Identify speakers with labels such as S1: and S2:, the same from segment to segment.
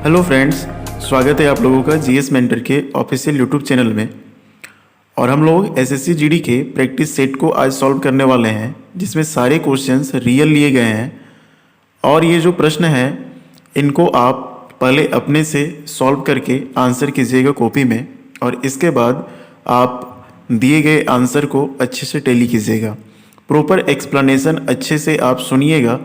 S1: Hello friends, स्वागत है आप लोगों का जीएस मेंटर के ऑफिशियल यूट्यूब चैनल में। और हम लोग एसएससी जीडी के प्रैक्टिस सेट को आज सॉल्व करने वाले हैं, जिसमें सारे क्वेश्चंस रियल लिए गए हैं। और ये जो प्रश्न है इनको आप पहले अपने से सॉल्व करके आंसर कीजिएगा कॉपी में, और इसके बाद आप दिए गए आंसर को अच्छे से टैली कीजिएगा। प्रॉपर एक्सप्लेनेशन अच्छे से आप सुनिएगा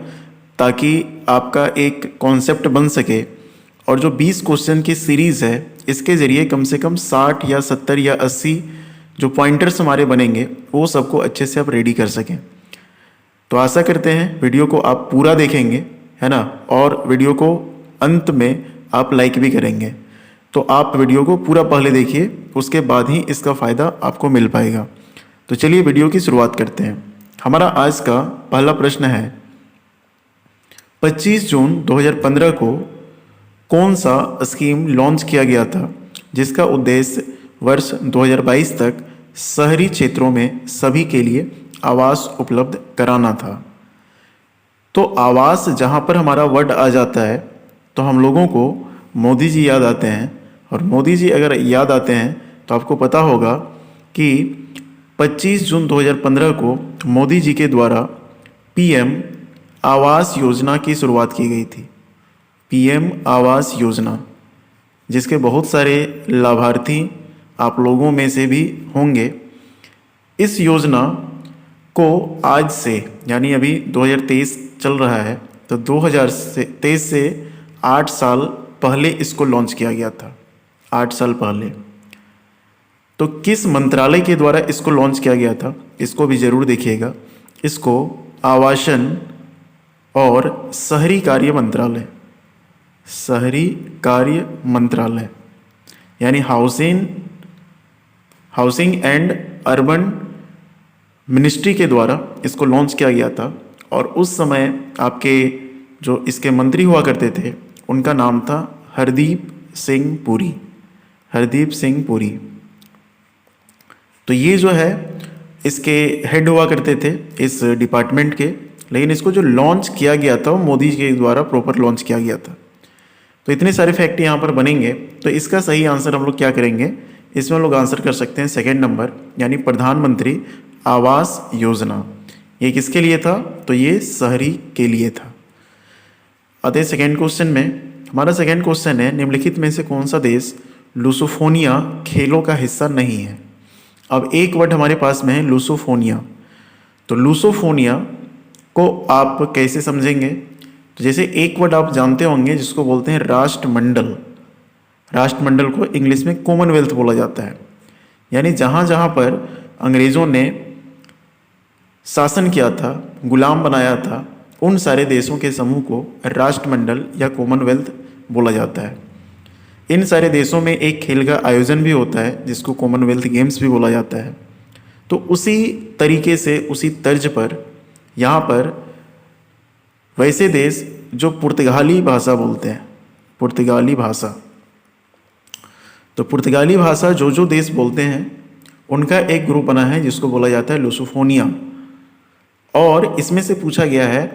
S1: ताकि आपका एक कॉन्सेप्ट बन सके। और जो 20 क्वेश्चन की सीरीज़ है, इसके ज़रिए कम से कम 60 या 70 या 80 जो पॉइंटर्स हमारे बनेंगे वो सबको अच्छे से आप रेडी कर सकें। तो आशा करते हैं वीडियो को आप पूरा देखेंगे, है ना, और वीडियो को अंत में आप लाइक भी करेंगे। तो आप वीडियो को पूरा पहले देखिए, उसके बाद ही इसका फ़ायदा आपको मिल पाएगा। तो चलिए वीडियो की शुरुआत करते हैं। हमारा आज का पहला प्रश्न है, 25 जून 2015 को कौन सा स्कीम लॉन्च किया गया था जिसका उद्देश्य वर्ष 2022 तक शहरी क्षेत्रों में सभी के लिए आवास उपलब्ध कराना था। तो आवास जहाँ पर हमारा वर्ड आ जाता है तो हम लोगों को मोदी जी याद आते हैं। और मोदी जी अगर याद आते हैं तो आपको पता होगा कि 25 जून 2015 को मोदी जी के द्वारा पीएम आवास योजना की शुरुआत की गई थी। पीएम आवास योजना, जिसके बहुत सारे लाभार्थी आप लोगों में से भी होंगे। इस योजना को आज से, यानी अभी 2023 चल रहा है, तो 2023 से 8 साल पहले इसको लॉन्च किया गया था। 8 साल पहले। तो किस मंत्रालय के द्वारा इसको लॉन्च किया गया था, इसको भी ज़रूर देखिएगा। इसको आवासन और शहरी कार्य मंत्रालय, शहरी कार्य मंत्रालय यानी हाउसिंग एंड अर्बन मिनिस्ट्री के द्वारा इसको लॉन्च किया गया था। और उस समय आपके जो इसके मंत्री हुआ करते थे उनका नाम था हरदीप सिंह पुरी। हरदीप सिंह पुरी। तो ये जो है इसके हेड हुआ करते थे इस डिपार्टमेंट के। लेकिन इसको जो लॉन्च किया गया था वो मोदी जी के द्वारा प्रॉपर लॉन्च किया गया था। तो इतने सारे फैक्ट यहाँ पर बनेंगे। तो इसका सही आंसर हम लोग क्या करेंगे, इसमें हम लोग आंसर कर सकते हैं सेकंड नंबर, यानी प्रधानमंत्री आवास योजना। ये किसके लिए था, तो ये शहरी के लिए था। अतः सेकंड क्वेश्चन में, हमारा सेकंड क्वेश्चन है, निम्नलिखित में से कौन सा देश लुसोफोनिया खेलों का हिस्सा नहीं है। अब एक वर्ड हमारे पास में है लुसोफोनिया। तो लुसोफोनिया को आप कैसे समझेंगे, तो जैसे एक वर्ड आप जानते होंगे जिसको बोलते हैं राष्ट्रमंडल। राष्ट्रमंडल को इंग्लिश में कॉमनवेल्थ बोला जाता है। यानी जहाँ जहाँ पर अंग्रेज़ों ने शासन किया था, गुलाम बनाया था, उन सारे देशों के समूह को राष्ट्रमंडल या कॉमनवेल्थ बोला जाता है। इन सारे देशों में एक खेल का आयोजन भी होता है जिसको कॉमनवेल्थ गेम्स भी बोला जाता है। तो उसी तरीके से, उसी तर्ज पर यहाँ पर वैसे देश जो पुर्तगाली भाषा बोलते हैं, पुर्तगाली भाषा, तो पुर्तगाली भाषा जो देश बोलते हैं उनका एक ग्रुप बना है जिसको बोला जाता है लुसोफोनिया। और इसमें से पूछा गया है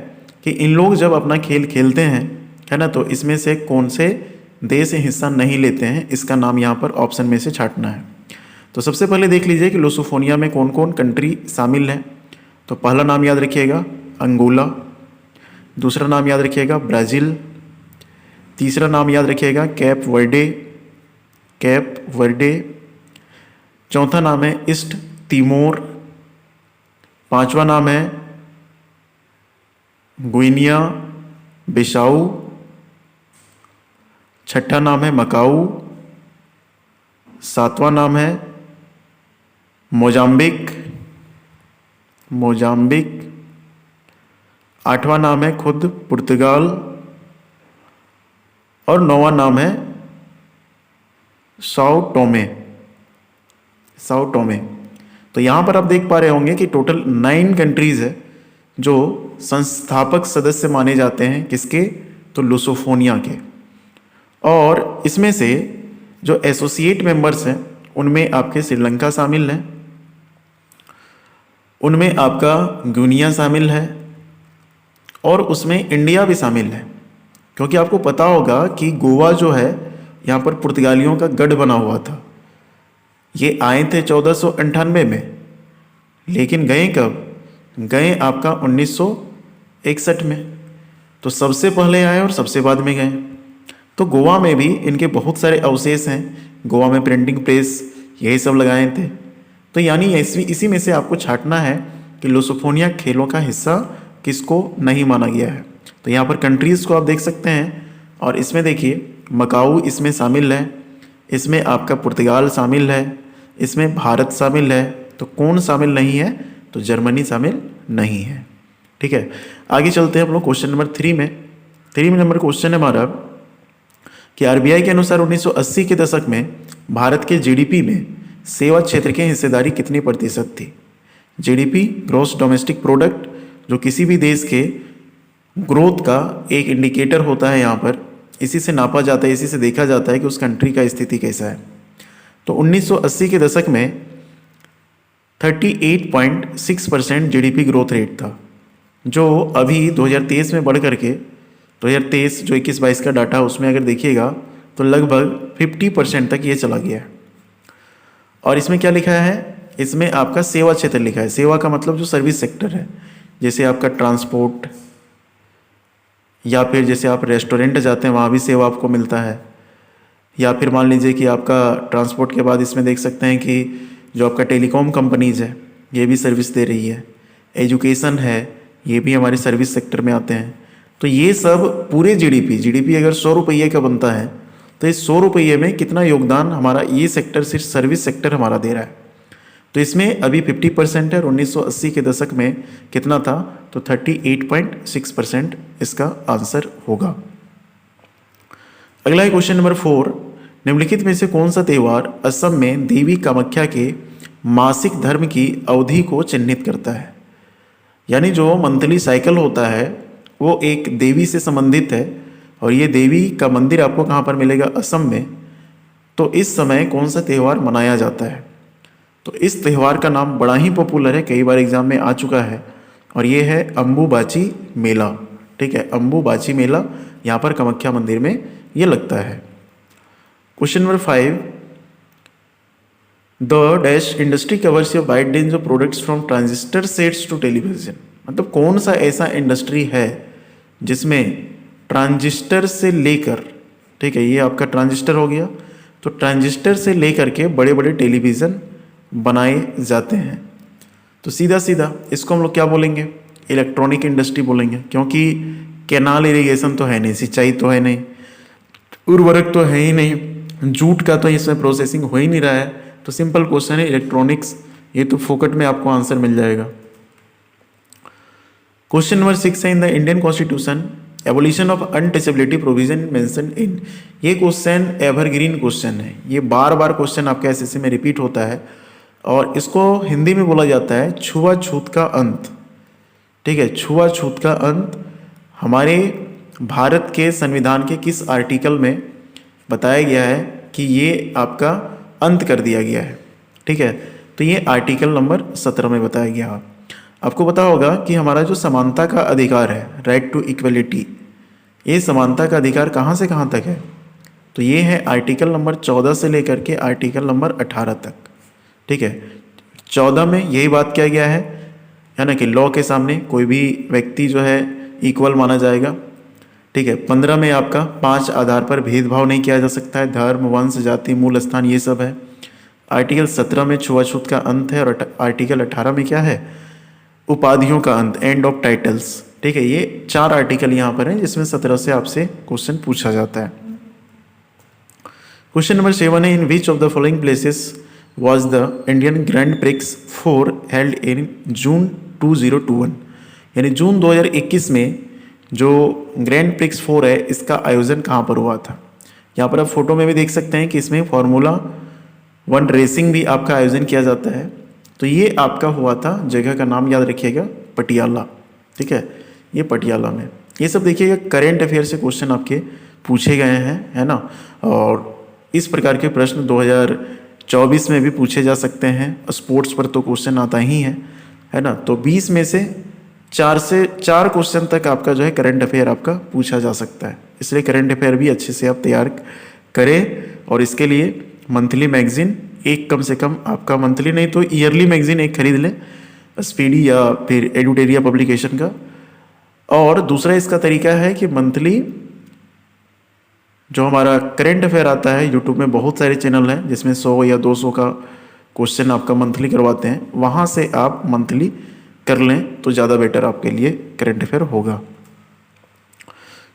S1: कि इन लोग जब अपना खेल खेलते हैं, है ना, तो इसमें से कौन से देश हिस्सा नहीं लेते हैं, इसका नाम यहाँ पर ऑप्शन में से छांटना है। तो सबसे पहले देख लीजिए कि लुसोफोनिया में कौन कौन कंट्री शामिल है। तो पहला नाम याद रखिएगा अंगोला, दूसरा नाम याद रखिएगा ब्राज़ील, तीसरा नाम याद रखिएगा कैप वर्डे, चौथा नाम है ईस्ट तिमोर, पांचवा नाम है गुइनिया बिसाऊ, छठा नाम है मकाऊ, सातवां नाम है मोजाम्बिक, आठवां नाम है खुद पुर्तगाल, और नौवां नाम है साओ टोमे। तो यहाँ पर आप देख पा रहे होंगे कि टोटल 9 कंट्रीज़ है जो संस्थापक सदस्य माने जाते हैं किसके, तो लुसोफोनिया के। और इसमें से जो एसोसिएट मेंबर्स हैं उनमें आपके श्रीलंका शामिल है, उनमें आपका गुनिया शामिल है, और उसमें इंडिया भी शामिल है। क्योंकि आपको पता होगा कि गोवा जो है यहाँ पर पुर्तगालियों का गढ़ बना हुआ था। ये आए थे 1498 में, लेकिन गए कब? गए आपका 1961 में। तो सबसे पहले आए और सबसे बाद में गए। तो गोवा में भी इनके बहुत सारे अवशेष हैं। गोवा में प्रिंटिंग प्रेस यही सब लगाए थे। तो यानी इसी में से आपको छांटना है कि लुसोफोनिया खेलों का हिस्सा किसको नहीं माना गया है। तो यहाँ पर कंट्रीज़ को आप देख सकते हैं, और इसमें देखिए मकाऊ इसमें शामिल है, इसमें आपका पुर्तगाल शामिल है, इसमें भारत शामिल है। तो कौन शामिल नहीं है? तो जर्मनी शामिल नहीं है। ठीक है, आगे चलते हैं हम लोग क्वेश्चन नंबर 3 में। 3 नंबर क्वेश्चन है हमारा कि आरबीआई के अनुसार 1980 के दशक में भारत के जीडीपी में सेवा क्षेत्र की हिस्सेदारी कितनी प्रतिशत थी? जीडीपी ग्रॉस डोमेस्टिक प्रोडक्ट, जो किसी भी देश के ग्रोथ का एक इंडिकेटर होता है, यहाँ पर इसी से नापा जाता है, इसी से देखा जाता है कि उस कंट्री का स्थिति कैसा है। तो 1980 के दशक में 38.6% जीडीपी ग्रोथ रेट था, जो अभी 2023 में बढ़ करके 2023 जो 21-22 का डाटा उसमें अगर देखिएगा तो लगभग 50% तक ये चला गया है। और इसमें क्या लिखा है? इसमें आपका सेवा क्षेत्र लिखा है। सेवा का मतलब जो सर्विस सेक्टर है, जैसे आपका ट्रांसपोर्ट, या फिर जैसे आप रेस्टोरेंट जाते हैं वहाँ भी सेवा आपको मिलता है, या फिर मान लीजिए कि आपका ट्रांसपोर्ट के बाद इसमें देख सकते हैं कि जो आपका टेलीकॉम कंपनीज है ये भी सर्विस दे रही है, एजुकेशन है, ये भी हमारे सर्विस सेक्टर में आते हैं। तो ये सब पूरे जीडीपी अगर 100 रुपये का बनता है तो इस 100 रुपये में कितना योगदान हमारा ये सेक्टर, सिर्फ सर्विस सेक्टर हमारा दे रहा है। तो इसमें अभी 50% है और 1980 के दशक में कितना था? तो 38.6% इसका आंसर होगा। अगला है क्वेश्चन नंबर 4। निम्नलिखित में से कौन सा त्यौहार असम में देवी कामाख्या के मासिक धर्म की अवधि को चिन्हित करता है? यानी जो मंथली साइकिल होता है वो एक देवी से संबंधित है, और ये देवी का मंदिर आपको कहाँ पर मिलेगा? असम में। तो इस समय कौन सा त्यौहार मनाया जाता है? तो इस त्यौहार का नाम बड़ा ही पॉपुलर है, कई बार एग्जाम में आ चुका है, और ये है अम्बुबाची मेला। ठीक है, अम्बुबाची मेला यहाँ पर कामाख्या मंदिर में ये लगता है। Question number 5। The dash industry covers a wide range of products from transistor sets to television. मतलब कौन सा ऐसा इंडस्ट्री है जिसमें ट्रांजिस्टर से लेकर, ठीक है, ये आपका ट्रांजिस्टर हो गया, तो ट्रांजिस्टर से लेकर के बड़े बड़े टेलीविज़न बनाए जाते हैं। तो सीधा सीधा इसको हम लोग क्या बोलेंगे? इलेक्ट्रॉनिक इंडस्ट्री बोलेंगे, क्योंकि कैनाल इरिगेशन तो है नहीं, सिंचाई तो है नहीं, उर्वरक तो है ही नहीं, जूट का तो इसमें प्रोसेसिंग हो ही नहीं रहा है। तो सिंपल क्वेश्चन है इलेक्ट्रॉनिक्स, ये तो फोकट में आपको आंसर मिल जाएगा। क्वेश्चन नंबर 6 है in the Indian constitution abolition of untouchability provision mention in. ये क्वेश्चन एवरग्रीन क्वेश्चन है, ये बार बार क्वेश्चन आपके एसएससी में रिपीट होता है, और इसको हिंदी में बोला जाता है छुआछूत का अंत। ठीक है, छुआछूत का अंत हमारे भारत के संविधान के किस आर्टिकल में बताया गया है कि ये आपका अंत कर दिया गया है? ठीक है, तो ये आर्टिकल नंबर 17 में बताया गया। आपको पता होगा कि हमारा जो समानता का अधिकार है, राइट टू इक्वलिटी, ये समानता का अधिकार कहाँ से कहाँ तक है? तो ये है आर्टिकल नंबर 14 से लेकर के आर्टिकल नंबर 18 तक। ठीक है, 14 में यही बात किया गया है ना, कि लॉ के सामने कोई भी व्यक्ति जो है इक्वल माना जाएगा। ठीक है, 15 में आपका 5 आधार पर भेदभाव नहीं किया जा सकता है, धर्म, वंश, जाति, मूल स्थान, ये सब है। आर्टिकल 17 में छुआछूत का अंत है, और आर्टिकल 18 में क्या है? उपाधियों का अंत, एंड ऑफ टाइटल्स। ठीक है, ये 4 आर्टिकल यहाँ पर हैं जिसमें 17 से आपसे क्वेश्चन पूछा जाता है। क्वेश्चन नंबर 7 है in which of the following places was the Indian Grand Prix 4 held in June 2021। यानी जून 2021 में जो ग्रैंड प्रिक्स 4 है इसका आयोजन कहाँ पर हुआ था? यहाँ पर आप फोटो में भी देख सकते हैं कि इसमें फार्मूला 1 रेसिंग भी आपका आयोजन किया जाता है। तो ये आपका हुआ था, जगह का नाम याद रखिएगा, पटियाला। ठीक है, ये पटियाला में। ये सब देखिएगा करेंट अफेयर से क्वेश्चन आपके पूछे गए हैं, है ना, और इस प्रकार के प्रश्न 2024 में भी पूछे जा सकते हैं। स्पोर्ट्स पर तो क्वेश्चन आता ही है ना। तो 20 में से 4 क्वेश्चन तक आपका जो है करंट अफेयर आपका पूछा जा सकता है। इसलिए करंट अफेयर भी अच्छे से आप तैयार करें और इसके लिए मंथली मैगजीन एक, कम से कम आपका मंथली नहीं तो ईयरली मैगजीन एक खरीद लें, स्पीडी या फिर एडुटेरिया पब्लिकेशन का। और दूसरा इसका तरीका है कि मंथली जो हमारा करंट अफेयर आता है, यूट्यूब में बहुत सारे चैनल हैं जिसमें 100 या 200 का क्वेश्चन आपका मंथली करवाते हैं, वहाँ से आप मंथली कर लें तो ज़्यादा बेटर आपके लिए करंट अफेयर होगा।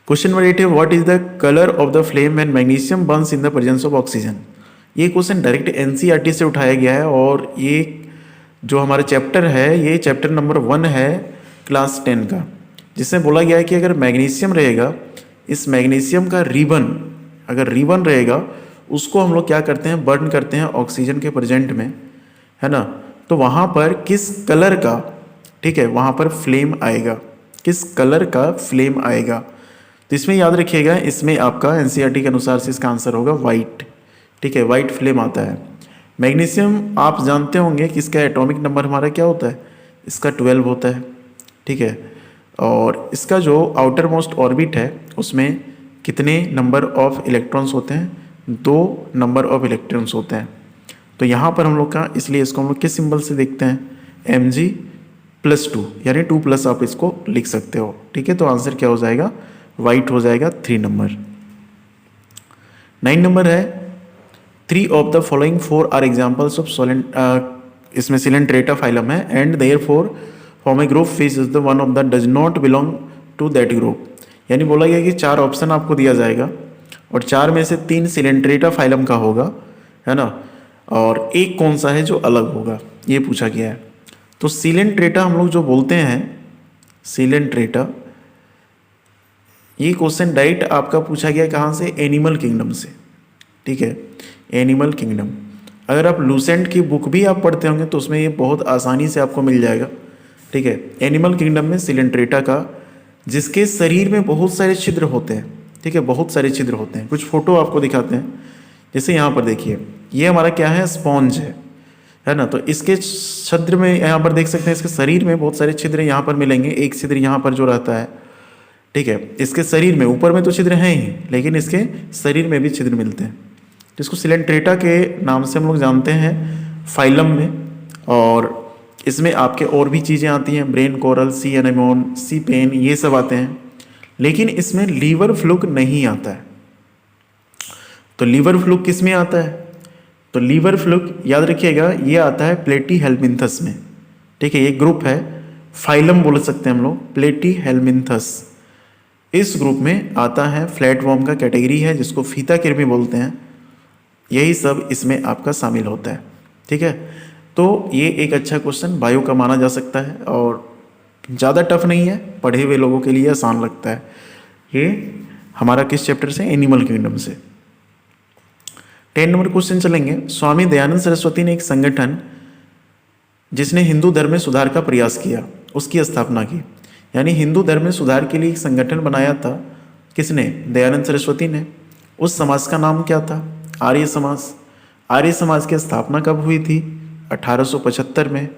S1: क्वेश्चन नंबर 8 है, what is the colour of the flame when magnesium Burns in the presence of oxygen. ये क्वेश्चन डायरेक्ट एनसीईआरटी से उठाया गया है और ये जो हमारा चैप्टर है ये चैप्टर नंबर 1 है क्लास 10 का, जिसमें बोला गया है कि अगर मैग्नीशियम रहेगा, इस मैग्नीशियम का रिबन, अगर रिबन रहेगा उसको हम लोग क्या करते हैं, बर्न करते हैं ऑक्सीजन के प्रेजेंट में, है ना। तो वहाँ पर किस कलर का, ठीक है, वहाँ पर फ्लेम आएगा, किस कलर का फ्लेम आएगा। तो इसमें याद रखिएगा, इसमें आपका एनसीईआरटी के अनुसार से इसका आंसर होगा वाइट, ठीक है, वाइट फ्लेम आता है। मैग्नीशियम आप जानते होंगे कि इसका एटॉमिक नंबर हमारा क्या होता है, इसका 12 होता है, ठीक है। और इसका जो आउटर मोस्ट ऑर्बिट है उसमें कितने नंबर ऑफ इलेक्ट्रॉन्स होते हैं, 2 नंबर ऑफ इलेक्ट्रॉन्स होते हैं। तो यहाँ पर हम लोग का, इसलिए इसको हम लोग किस सिंबल से देखते हैं, Mg+2 यानी 2+ आप इसको लिख सकते हो, ठीक है। तो आंसर क्या हो जाएगा, वाइट हो जाएगा 3 नंबर। 9 नंबर है, 3 of the following 4 are examples of इसमें सिलेंट्रेटा फाइलम है and therefore form a group fish is the one of the does not belong to that group. यानी बोला गया कि 4 ऑप्शन आपको दिया जाएगा और 4 में से 3 सिलेंट्रेटा फाइलम का होगा, है ना, और एक कौन सा है जो अलग होगा, ये पूछा गया है। तो सिलेंट्रेटा हम लोग जो बोलते हैं, सिलेंट्रेटा, ये क्वेश्चन डायरेक्ट आपका पूछा गया कहाँ से, एनिमल किंगडम से, ठीक है, एनिमल किंगडम। अगर आप लूसेंट की बुक भी आप पढ़ते होंगे तो उसमें ये बहुत आसानी से आपको मिल जाएगा, ठीक है। एनिमल किंगडम में सिलेंट्रेटा का, जिसके शरीर में बहुत सारे छिद्र होते हैं, ठीक है, बहुत सारे छिद्र होते हैं। कुछ फोटो आपको दिखाते हैं, जैसे यहाँ पर देखिए, ये हमारा क्या है, स्पॉन्ज है ना। तो इसके छिद्र में यहाँ पर देख सकते हैं, इसके शरीर में बहुत सारे छिद्र यहाँ पर मिलेंगे, एक छिद्र यहाँ पर जो रहता है, ठीक है, इसके शरीर में, ऊपर में तो छिद्र हैं ही लेकिन इसके शरीर में भी छिद्र मिलते हैं। तो इसको सिलेंट्रेटा के नाम से हम लोग जानते हैं फाइलम में। और इसमें आपके और भी चीज़ें आती हैं, ब्रेन कोरल, सी एनेमोन, सी पेन, ये सब आते हैं, लेकिन इसमें लीवर फ्लूक नहीं आता है। तो लीवर फ्लूक किस में आता है, तो लीवर फ्लूक याद रखिएगा ये आता है प्लेटीहेल्मिन्थस में, ठीक है। ये ग्रुप है, फाइलम बोल सकते हैं हम लोग, प्लेटीहेल्मिन्थस, इस ग्रुप में आता है। फ्लैटवर्म का कैटेगरी है जिसको फीता कृमि बोलते हैं, यही सब इसमें आपका शामिल होता है, ठीक है। तो ये एक अच्छा क्वेश्चन बायो का माना जा सकता है और ज़्यादा टफ नहीं है, पढ़े हुए लोगों के लिए आसान लगता है। ये हमारा किस चैप्टर से, एनिमल किंगडम से। 10 नंबर क्वेश्चन चलेंगे। स्वामी दयानंद सरस्वती ने एक संगठन जिसने हिंदू धर्म में सुधार का प्रयास किया, उसकी स्थापना की। यानी हिंदू धर्म में सुधार के लिए एक संगठन बनाया था, किसने, दयानंद सरस्वती ने। उस समाज का नाम क्या था, आर्य समाज। आर्य समाज की स्थापना कब हुई थी, 1875 में।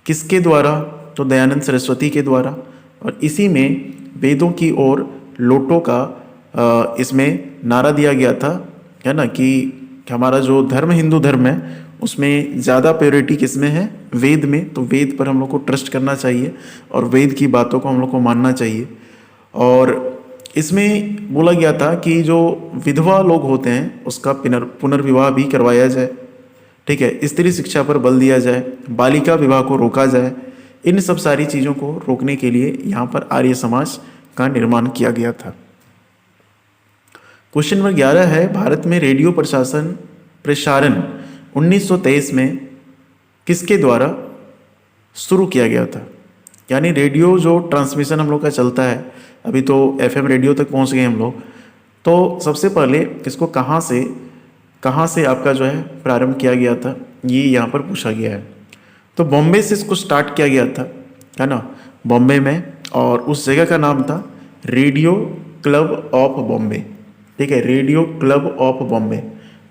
S1: किसके द्वारा, तो दयानंद सरस्वती के द्वारा। और इसी में वेदों की ओर लौटो का इसमें नारा दिया गया था, है ना, कि हमारा जो धर्म, हिंदू धर्म है, उसमें ज़्यादा प्योरिटी किस में है, वेद में। तो वेद पर हम लोग को ट्रस्ट करना चाहिए और वेद की बातों को हम लोग को मानना चाहिए। और इसमें बोला गया था कि जो विधवा लोग होते हैं उसका पुनर्विवाह भी करवाया जाए, ठीक है, स्त्री शिक्षा पर बल दिया जाए, बालिका विवाह को रोका जाए। इन सब सारी चीज़ों को रोकने के लिए यहाँ पर आर्य समाज का निर्माण किया गया था। क्वेश्चन नंबर 11 है, भारत में रेडियो प्रसारण 1923 में किसके द्वारा शुरू किया गया था। यानी रेडियो जो ट्रांसमिशन हम लोग का चलता है, अभी तो FM रेडियो तक पहुंच गए हम लोग। तो सबसे पहले इसको कहाँ से आपका जो है प्रारंभ किया गया था, ये यहाँ पर पूछा गया है। तो बॉम्बे से इसको स्टार्ट किया गया था, है ना, बॉम्बे में। और उस जगह का नाम था रेडियो क्लब ऑफ बॉम्बे, ठीक है, radio club of Bombay.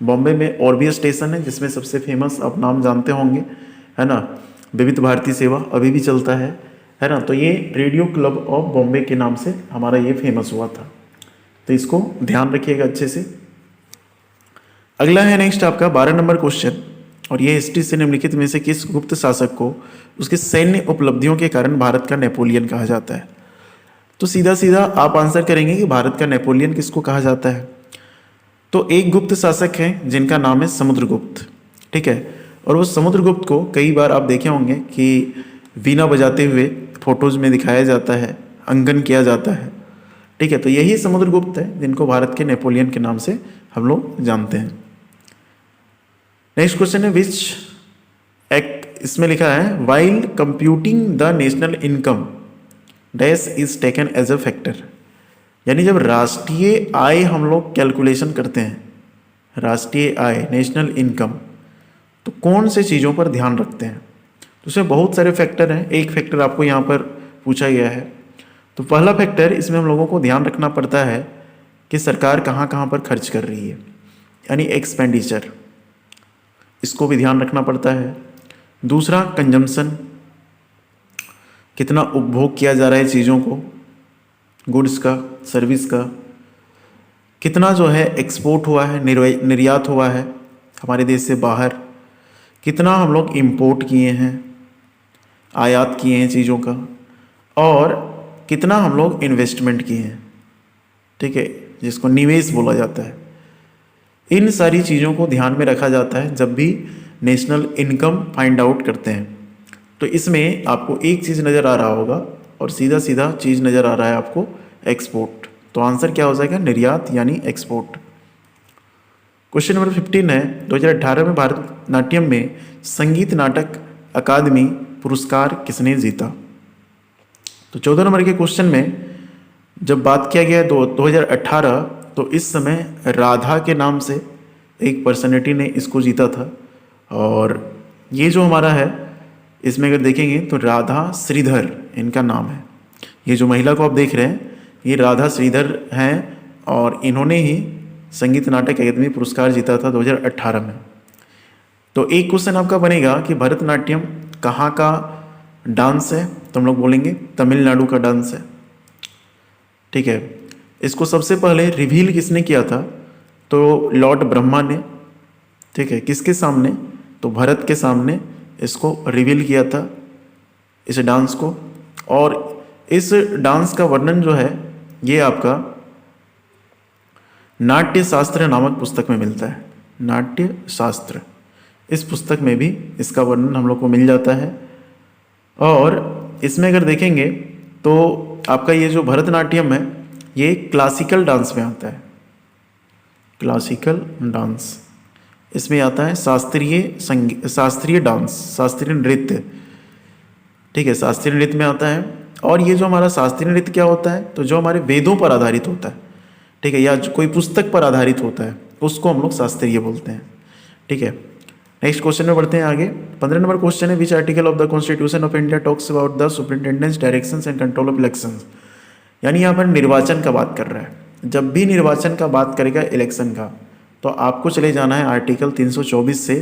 S1: Bombay में और भी स्टेशन है जिसमें सबसे फेमस आप नाम जानते होंगे, है ना, विविध भारती सेवा अभी भी चलता है, है ना। तो ये रेडियो क्लब ऑफ बॉम्बे के नाम से हमारा ये फेमस हुआ था, तो इसको ध्यान रखिएगा अच्छे से। अगला है नेक्स्ट आपका 12 नंबर क्वेश्चन, और ये हिस्ट्री से निम्नलिखित में से किस गुप्त शासक को उसके सैन्य उपलब्धियों के कारण भारत का नेपोलियन कहा जाता है। तो सीधा सीधा आप आंसर करेंगे कि भारत का नेपोलियन किसको कहा जाता है। तो एक गुप्त शासक है जिनका नाम है समुद्रगुप्त, ठीक है। और वो समुद्रगुप्त को कई बार आप देखे होंगे कि वीणा बजाते हुए फोटोज में दिखाया जाता है, अंकन किया जाता है, ठीक है। तो यही समुद्रगुप्त है जिनको भारत के नेपोलियन के नाम से हम लोग जानते हैं। नेक्स्ट क्वेश्चन है विच इसमें लिखा है while computing the national income dash is taken as a factor. यानी जब राष्ट्रीय आय हम लोग कैलकुलेशन करते हैं, राष्ट्रीय आय नेशनल इनकम, तो कौन से चीज़ों पर ध्यान रखते हैं। तो उसमें बहुत सारे फैक्टर हैं, एक फैक्टर आपको यहाँ पर पूछा गया है। तो पहला फैक्टर इसमें हम लोगों को ध्यान रखना पड़ता है कि सरकार कहाँ कहाँ पर खर्च कर रही है, यानी एक्सपेंडिचर, इसको भी ध्यान रखना पड़ता है। दूसरा कंजम्पशन, कितना उपभोग किया जा रहा है चीज़ों को, गुड्स का, सर्विस का, कितना जो है एक्सपोर्ट हुआ है, निर्यात हुआ है हमारे देश से बाहर, कितना हम लोग इंपोर्ट किए हैं, आयात किए हैं चीज़ों का, और कितना हम लोग इन्वेस्टमेंट किए हैं, ठीक है, जिसको निवेश बोला जाता है। इन सारी चीज़ों को ध्यान में रखा जाता है जब भी नेशनल इनकम फाइंड आउट करते हैं। तो इसमें आपको एक चीज़ नज़र आ रहा होगा और सीधा सीधा चीज़ नज़र आ रहा है आपको एक्सपोर्ट। तो आंसर क्या हो जाएगा, निर्यात यानी एक्सपोर्ट। क्वेश्चन नंबर 15 है 2018 में भारतनाट्यम में संगीत नाटक अकादमी पुरस्कार किसने जीता। तो 14 नंबर के क्वेश्चन में जब बात किया गया 2018, तो इस समय राधा के नाम से एक पर्सनैलिटी ने इसको जीता था। और ये जो हमारा है इसमें अगर देखेंगे तो राधा श्रीधर इनका नाम है। ये जो महिला को आप देख रहे हैं ये राधा श्रीधर हैं और इन्होंने ही संगीत नाटक अकादमी पुरस्कार जीता था 2018 में। तो एक क्वेश्चन आपका बनेगा कि भरतनाट्यम कहाँ का डांस है, तो हम लोग बोलेंगे तमिलनाडु का डांस है, ठीक है। इसको सबसे पहले रिवील किसने किया था, तो लॉर्ड ब्रह्मा ने, ठीक है। किसके सामने, तो भरत के सामने इसको रिवील किया था इस डांस को। और इस डांस का वर्णन जो है ये आपका नाट्य शास्त्र नामक पुस्तक में मिलता है। नाट्य शास्त्र, इस पुस्तक में भी इसका वर्णन हम लोग को मिल जाता है। और इसमें अगर देखेंगे तो आपका ये जो भरतनाट्यम है ये क्लासिकल डांस में आता है। क्लासिकल डांस इसमें आता है शास्त्रीय संगीत, शास्त्रीय डांस, शास्त्रीय नृत्य, ठीक है, शास्त्रीय नृत्य में आता है। और ये जो हमारा शास्त्रीय नृत्य क्या होता है, तो जो हमारे वेदों पर आधारित होता है, ठीक है, या कोई पुस्तक पर आधारित होता है उसको हम लोग शास्त्रीय बोलते हैं, ठीक है। नेक्स्ट क्वेश्चन में बढ़ते हैं आगे। 15 नंबर क्वेश्चन है which article of the constitution of India talks about the superintendence directions and control of elections. यानी यहाँ पर निर्वाचन का बात कर रहा है। जब भी निर्वाचन का बात करेगा इलेक्शन का, तो आपको चले जाना है आर्टिकल 324 से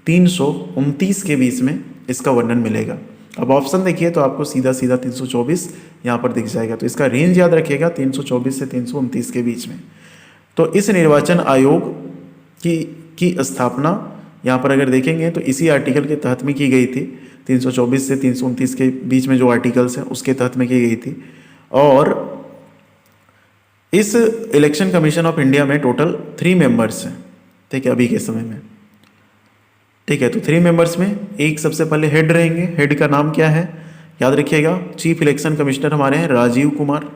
S1: 329 के बीच में इसका वर्णन मिलेगा। अब ऑप्शन देखिए तो आपको सीधा सीधा 324 यहाँ पर दिख जाएगा। तो इसका रेंज याद रखिएगा 324 से 329 के बीच में। तो इस निर्वाचन आयोग की स्थापना यहाँ पर अगर देखेंगे तो इसी आर्टिकल के तहत में की गई थी। 324 से 329 के बीच में जो आर्टिकल्स हैं उसके तहत में की गई थी। और इस इलेक्शन कमीशन ऑफ इंडिया में टोटल 3 मेंबर्स हैं, ठीक है, अभी के समय में, ठीक है। तो 3 मेंबर्स में एक सबसे पहले हेड रहेंगे। हेड का नाम क्या है, याद रखिएगा, चीफ इलेक्शन कमिश्नर हमारे हैं राजीव कुमार।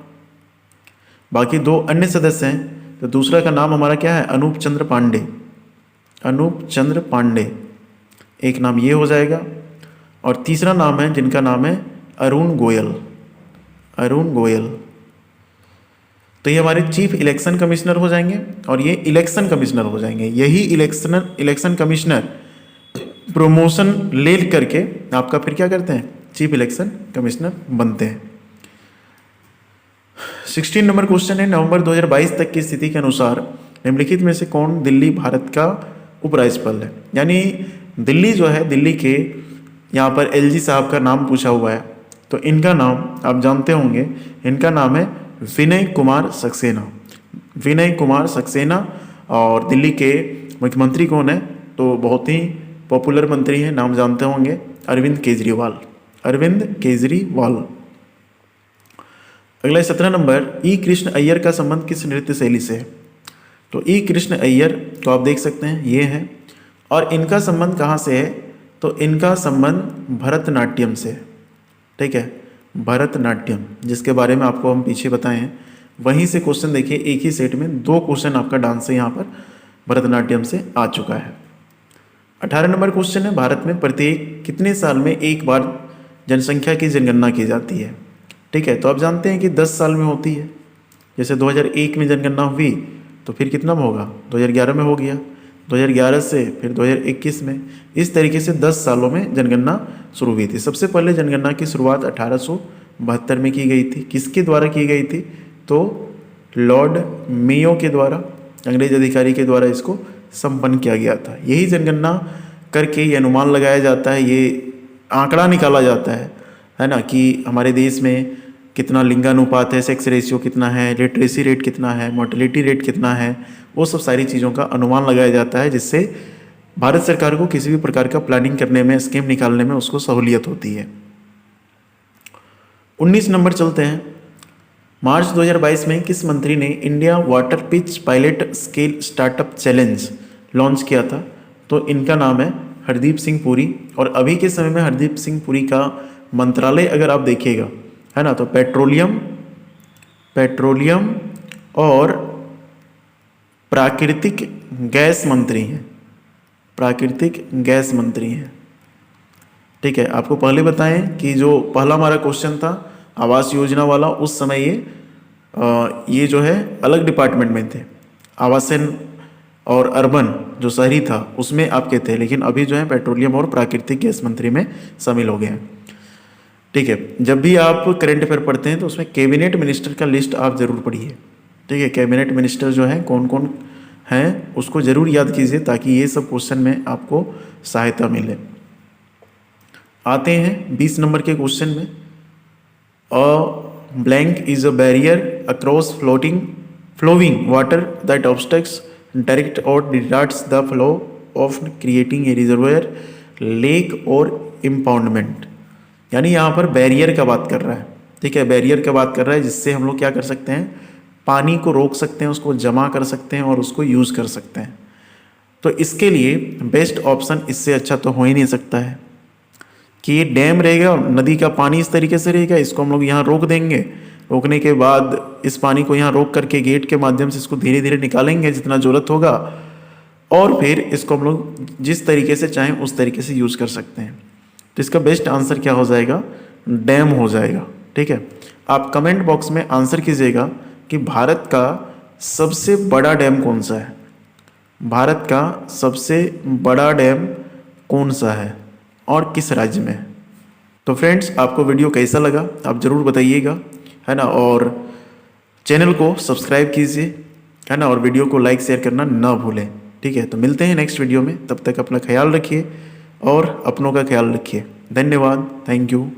S1: बाकी 2 अन्य सदस्य हैं। तो दूसरा का नाम हमारा क्या है, अनूप चंद्र पांडे। अनूप चंद्र पांडे एक नाम ये हो जाएगा। और तीसरा नाम है जिनका नाम है अरुण गोयल। अरुण गोयल, तो ये हमारे चीफ इलेक्शन कमिश्नर हो जाएंगे और ये इलेक्शन कमिश्नर हो जाएंगे। यही इलेक्शन कमिश्नर प्रमोशन ले करके आपका फिर क्या करते हैं, चीफ इलेक्शन कमिश्नर बनते हैं। 16 नंबर क्वेश्चन है नवंबर 2022 तक की स्थिति के अनुसार निम्नलिखित में से कौन दिल्ली भारत का उपराज्यपाल है। यानी दिल्ली जो है, दिल्ली के यहाँ पर एलजी साहब का नाम पूछा हुआ है। तो इनका नाम आप जानते होंगे, इनका नाम है विनय कुमार सक्सेना। विनय कुमार सक्सेना। और दिल्ली के मुख्यमंत्री कौन है? तो बहुत ही पॉपुलर मंत्री हैं, नाम जानते होंगे, अरविंद केजरीवाल। अरविंद केजरीवाल। अगला 17 नंबर, ई कृष्ण अय्यर का संबंध किस नृत्य शैली से है? तो ई कृष्ण अय्यर तो आप देख सकते हैं ये हैं, और इनका संबंध कहाँ से है? तो इनका संबंध भरतनाट्यम से है। ठीक है, भरतनाट्यम, जिसके बारे में आपको हम पीछे बताए हैं, वहीं से क्वेश्चन देखिए, एक ही सेट में 2 क्वेश्चन आपका डांस से यहाँ पर भरतनाट्यम से आ चुका है। 18 नंबर क्वेश्चन है, भारत में प्रत्येक कितने साल में एक बार जनसंख्या की जनगणना की जाती है? ठीक है, तो आप जानते हैं कि 10 साल में होती है। जैसे 2001 में जनगणना हुई तो फिर कितना में होगा? 2011 में हो गया, 2011 से फिर 2021 में, इस तरीके से 10 सालों में जनगणना शुरू हुई थी। सबसे पहले जनगणना की शुरुआत 1872 में की गई थी। किसके द्वारा की गई थी? तो लॉर्ड मेयो के द्वारा, अंग्रेज अधिकारी के द्वारा इसको संपन्न किया गया था। यही जनगणना करके ये अनुमान लगाया जाता है, ये आंकड़ा निकाला जाता है ना, कि हमारे देश में कितना लिंगानुपात है, सेक्स रेशियो कितना है, लिटरेसी रेट कितना है, मोर्टेलिटी रेट कितना है, वो सब सारी चीज़ों का अनुमान लगाया जाता है, जिससे भारत सरकार को किसी भी प्रकार का प्लानिंग करने में, स्कीम निकालने में उसको सहूलियत होती है। 19 नंबर चलते हैं। मार्च 2022 में किस मंत्री ने India water pitch pilot scale startup challenge launch किया था? तो इनका नाम है हरदीप सिंह पुरी। और अभी के समय में हरदीप सिंह पुरी का मंत्रालय अगर आप देखिएगा, है ना, तो पेट्रोलियम और प्राकृतिक गैस मंत्री हैं। प्राकृतिक गैस मंत्री हैं। ठीक है, आपको पहले बताएं कि जो पहला हमारा क्वेश्चन था आवास योजना वाला, उस समय ये जो है अलग डिपार्टमेंट में थे। आवासन और अर्बन जो शहरी था उसमें आपके थे, लेकिन अभी जो है पेट्रोलियम और प्राकृतिक गैस मंत्री में शामिल हो गए हैं। ठीक है, जब भी आप करंट अफेयर पढ़ते हैं तो उसमें कैबिनेट मिनिस्टर का लिस्ट आप ज़रूर पढ़िए। ठीक है, कैबिनेट मिनिस्टर जो है कौन कौन हैं उसको ज़रूर याद कीजिए, ताकि ये सब क्वेश्चन में आपको सहायता मिले। आते हैं 20 नंबर के क्वेश्चन में। A blank is a barrier across flowing water that obstructs directs or retards the flow of creating a reservoir, lake or impoundment. यानी यहाँ पर बैरियर का बात कर रहा है। ठीक है, बैरियर का बात कर रहा है, जिससे हम लोग क्या कर सकते हैं, पानी को रोक सकते हैं, उसको जमा कर सकते हैं और उसको यूज़ कर सकते हैं। तो इसके लिए बेस्ट ऑप्शन इससे अच्छा तो हो ही नहीं सकता है कि ये डैम रहेगा, नदी का पानी इस तरीके से रहेगा, इसको हम लोग यहाँ रोक देंगे, रोकने के बाद इस पानी को यहाँ रोक करके गेट के माध्यम से इसको धीरे धीरे निकालेंगे जितना ज़रूरत होगा, और फिर इसको हम लोग जिस तरीके से चाहें उस तरीके से यूज़ कर सकते हैं। तो इसका बेस्ट आंसर क्या हो जाएगा? डैम हो जाएगा। ठीक है, आप कमेंट बॉक्स में आंसर कीजिएगा कि भारत का सबसे बड़ा डैम कौन सा है? भारत का सबसे बड़ा डैम कौन सा है और किस राज्य में है? तो फ्रेंड्स, आपको वीडियो कैसा लगा आप ज़रूर बताइएगा, है ना, और चैनल को सब्सक्राइब कीजिए, है ना, और वीडियो को लाइक शेयर करना ना भूलें। ठीक है, तो मिलते हैं नेक्स्ट वीडियो में, तब तक अपना ख्याल रखिए और अपनों का ख्याल रखिए। धन्यवाद, थैंक यू।